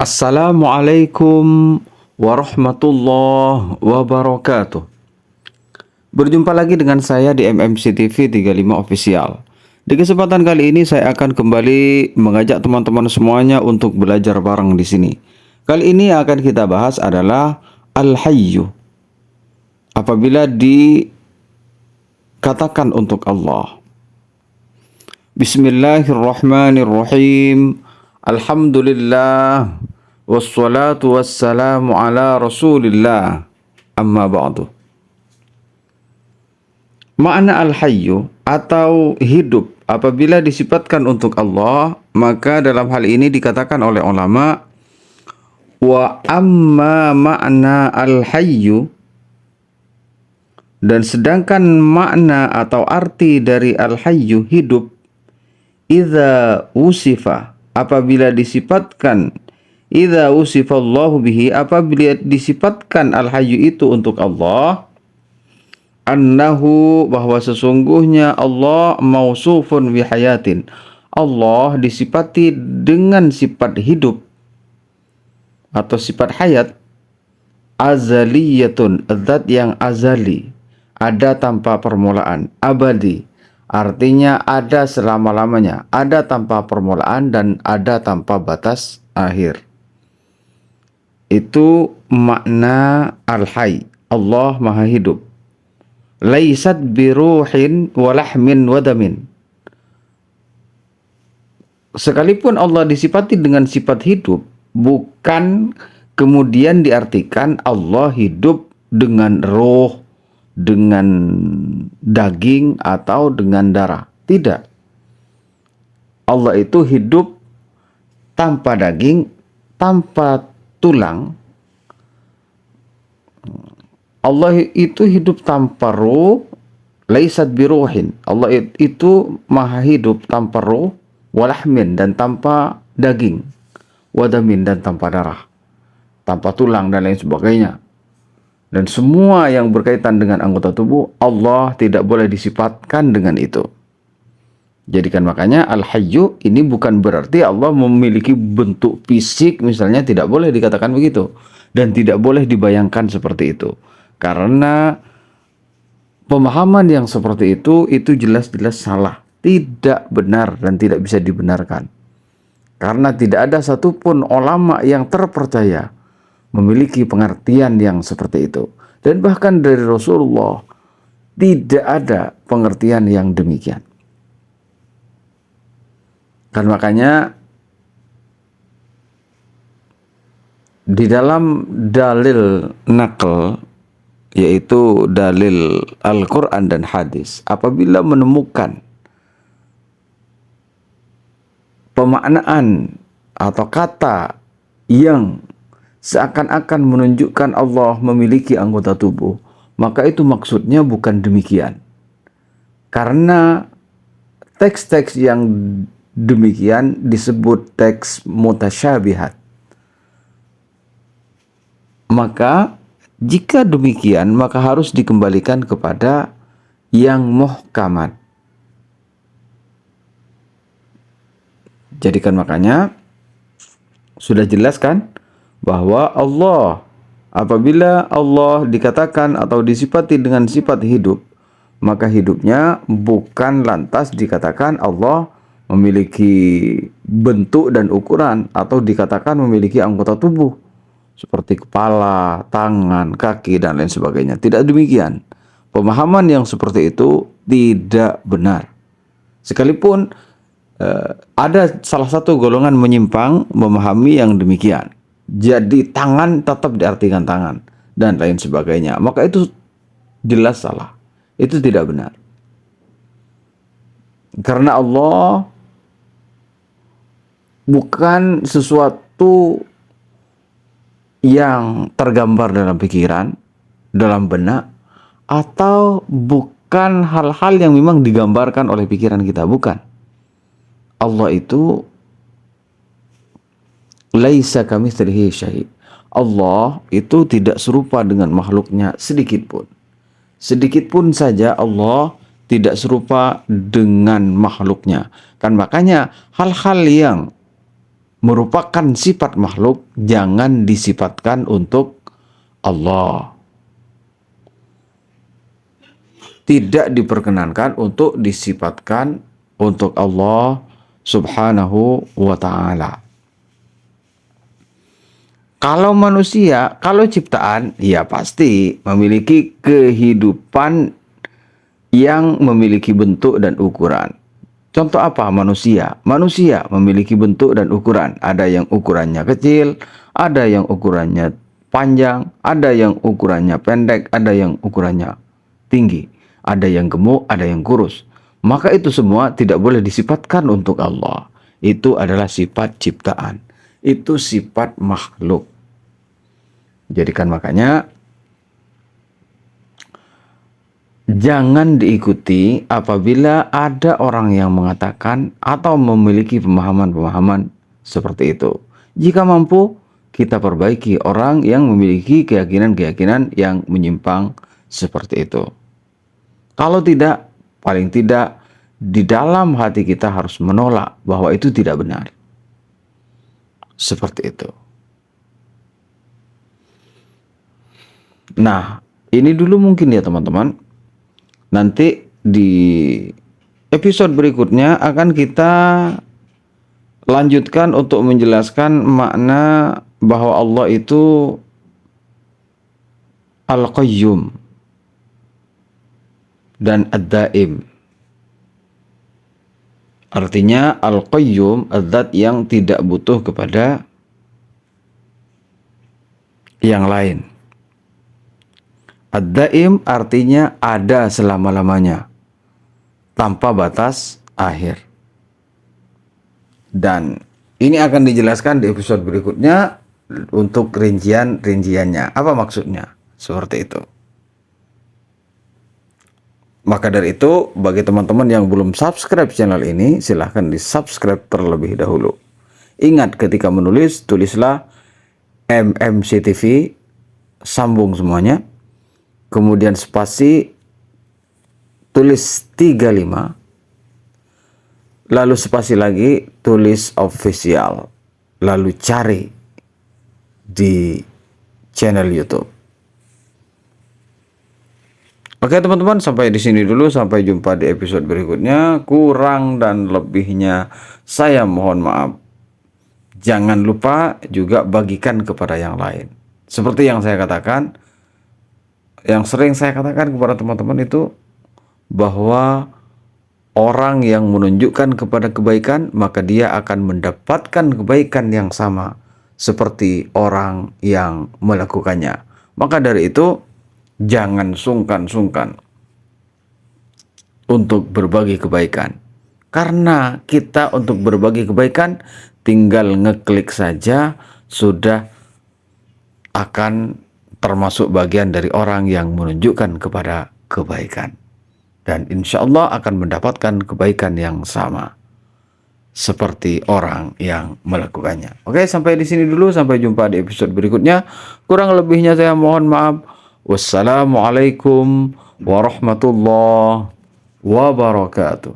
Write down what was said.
Assalamualaikum warahmatullahi wabarakatuh. Berjumpa lagi dengan saya di MMC TV 35 Official. Di kesempatan kali ini saya akan kembali mengajak teman-teman semuanya untuk belajar bareng di sini. Kali ini yang akan kita bahas adalah Al-Hayyu. Apabila dikatakan untuk Allah. Bismillahirrahmanirrahim. Alhamdulillah. Wassalatu wassalamu ala rasulillah. Amma ba'du. Makna al-hayyu atau hidup apabila disifatkan untuk Allah, maka dalam hal ini dikatakan oleh ulama, wa amma makna al-hayyu, dan sedangkan makna atau arti dari al-hayyu hidup, idza usifa, apabila disifatkan, idza usifallahu bihi, apabila disifatkan al-hayyu itu untuk Allah, annahu, bahwa sesungguhnya Allah mausufun bihayatin, Allah disifati dengan sifat hidup atau sifat hayat, azaliyatun, zat yang azali, ada tanpa permulaan, abadi, artinya ada selama-lamanya, ada tanpa permulaan dan ada tanpa batas akhir. Itu makna al-hayy, Allah maha hidup. Laisat biruhin walahmin wadamin. Sekalipun Allah disifati dengan sifat hidup, bukan kemudian diartikan Allah hidup dengan roh, dengan daging atau dengan darah. Tidak. Allah itu hidup tanpa daging, tanpa tulang. Allah itu hidup tanpa roh, laisat biruhin. Allah itu maha hidup tanpa roh, walahmin, dan tanpa daging, wadamin, dan tanpa darah, tanpa tulang dan lain sebagainya. Dan semua yang berkaitan dengan anggota tubuh, Allah tidak boleh disifatkan dengan itu. Jadikan makanya al-hayyu ini bukan berarti Allah memiliki bentuk fisik, misalnya, tidak boleh dikatakan begitu. Dan tidak boleh dibayangkan seperti itu. Karena pemahaman yang seperti itu jelas-jelas salah, tidak benar dan tidak bisa dibenarkan. Karena tidak ada satupun ulama yang terpercaya memiliki pengertian yang seperti itu. Dan bahkan dari Rasulullah tidak ada pengertian yang demikian. Dan makanya di dalam dalil naql, yaitu dalil Al-Quran dan hadis, apabila menemukan pemaknaan atau kata yang seakan-akan menunjukkan Allah memiliki anggota tubuh, maka itu maksudnya bukan demikian. Karena teks-teks yang demikian disebut teks mutasyabihat. Maka jika demikian, maka harus dikembalikan kepada yang muhkamat. Jadikan makanya sudah jelas kan bahwa Allah, apabila Allah dikatakan atau disifati dengan sifat hidup, maka hidupnya bukan lantas dikatakan Allah memiliki bentuk dan ukuran atau dikatakan memiliki anggota tubuh seperti kepala, tangan, kaki, dan lain sebagainya. Tidak demikian. Pemahaman yang seperti itu tidak benar. Sekalipun ada salah satu golongan menyimpang memahami yang demikian. Jadi tangan tetap diartikan tangan dan lain sebagainya. Maka itu jelas salah. Itu tidak benar. Karena Allah bukan sesuatu yang tergambar dalam pikiran, dalam benak, atau bukan hal-hal yang memang digambarkan oleh pikiran kita, bukan. Allah itu laisa kamitslihi syai'. Allah itu tidak serupa dengan makhluknya sedikit pun. Sedikit pun saja Allah tidak serupa dengan makhluknya. Kan makanya hal-hal yang merupakan sifat makhluk, jangan disifatkan untuk Allah. Tidak diperkenankan untuk disifatkan untuk Allah Subhanahu wa ta'ala. Kalau manusia, kalau ciptaan, ya pasti memiliki kehidupan yang memiliki bentuk dan ukuran. Contoh apa manusia? Manusia memiliki bentuk dan ukuran. Ada yang ukurannya kecil, ada yang ukurannya panjang, ada yang ukurannya pendek, ada yang ukurannya tinggi, ada yang gemuk, ada yang kurus. Maka itu semua tidak boleh disifatkan untuk Allah. Itu adalah sifat ciptaan. Itu sifat makhluk. Jadikan makanya jangan diikuti apabila ada orang yang mengatakan atau memiliki pemahaman-pemahaman seperti itu. Jika mampu, kita perbaiki orang yang memiliki keyakinan-keyakinan yang menyimpang seperti itu. Kalau tidak, paling tidak di dalam hati kita harus menolak bahwa itu tidak benar. Seperti itu. Nah, ini dulu mungkin ya teman-teman. Nanti di episode berikutnya akan kita lanjutkan untuk menjelaskan makna bahwa Allah itu Al-Qayyum dan Ad-Daim. Artinya Al-Qayyum, Ad-Zat yang tidak butuh kepada yang lain. Ad-Daim artinya ada selama-lamanya, tanpa batas akhir. Dan ini akan dijelaskan di episode berikutnya untuk rinciannya. Apa maksudnya? Seperti itu. Maka dari itu, bagi teman-teman yang belum subscribe channel ini, silahkan di-subscribe terlebih dahulu. Ingat ketika menulis, tulislah MMCTV, sambung semuanya. Kemudian spasi, tulis 35, lalu spasi lagi, tulis official, lalu cari di channel YouTube. Oke teman-teman, sampai di sini dulu, sampai jumpa di episode berikutnya. Kurang dan lebihnya saya mohon maaf. Jangan lupa juga bagikan kepada yang lain. Seperti yang saya katakan, yang sering saya katakan kepada teman-teman itu, bahwa orang yang menunjukkan kepada kebaikan, maka dia akan mendapatkan kebaikan yang sama seperti orang yang melakukannya. Maka dari itu, jangan sungkan-sungkan untuk berbagi kebaikan. Karena kita untuk berbagi kebaikan, tinggal ngeklik saja, sudah akan termasuk bagian dari orang yang menunjukkan kepada kebaikan. Dan insya Allah akan mendapatkan kebaikan yang sama seperti orang yang melakukannya. Oke, sampai di sini dulu. Sampai jumpa di episode berikutnya. Kurang lebihnya saya mohon maaf. Wassalamualaikum warahmatullahi wabarakatuh.